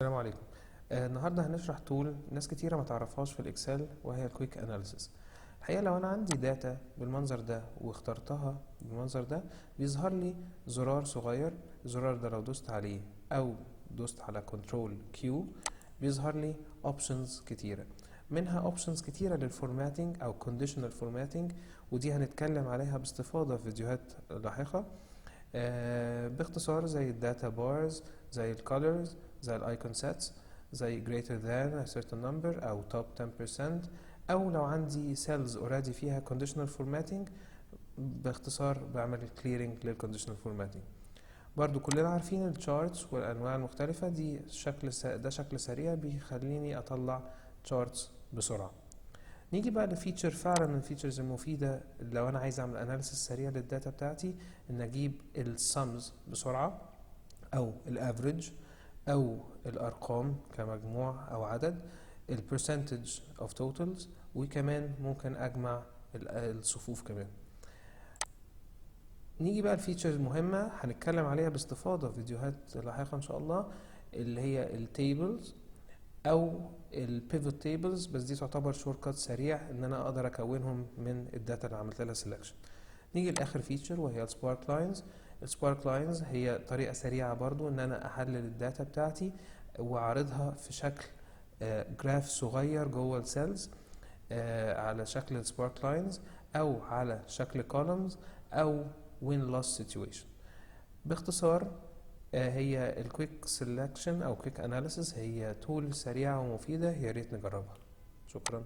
السلام عليكم. النهارده هنشرح تول ناس كتيرة ما تعرفهاش في الاكسل، وهي الكويك اناليسيس. الحقيقة لو انا عندي داتا بالمنظر ده واخترتها بالمنظر ده، بيظهر لي زرار صغير. الزرار ده لو دوست عليه او دوست على كنترول كيو بيظهر لي اوبشنز كتيرة، منها اوبشنز كتيرة للفورماتنج او كونديشنال فورماتنج، ودي هنتكلم عليها باستفاضة في فيديوهات لاحقة. باختصار زي الداتا بارز، زي الكولرز، زي الايكون سيتس، زي greater than a certain number او top 10%، او لو عندي cells already فيها conditional formatting باختصار بعمل clearing للconditional formatting. برضو كلنا عارفين الشارتس والانواع المختلفة دي. ده شكل سريع بيخليني اطلع charts بسرعة. نيجي بقى لفيتشر فعلا من الفيتشرز المفيدة لو انا عايز اعمل اناليسيس سريع للداتا بتاعتي، ان اجيب السمز بسرعة او الافريج او الارقام كمجموع او عدد، البرسنتج اوف توتالز، وكمان ممكن اجمع الصفوف كمان. نيجي بقى الفيتشرز المهمة هنتكلم عليها باستفاضة في فيديوهات لاحقة ان شاء الله، اللي هي التيبلز او البيفوت تيبلز، بس دي تعتبر شورت كات سريع ان انا اقدر اكونهم من الداتا اللي عملت لها سيلكشن. نيجي لاخر فيتشر وهي السبارك لاينز. السبارك لاينز هي طريقه سريعه برضو ان انا احلل الداتا بتاعتي واعرضها في شكل جراف صغير جوه السيلز، على شكل السبارك لاينز او على شكل كولومز او وين لوس سيتويشن. باختصار هي الكويك سيلكشن او كويك اناليسيس هي تول سريعه ومفيده، يا ريت نجربها. شكرا.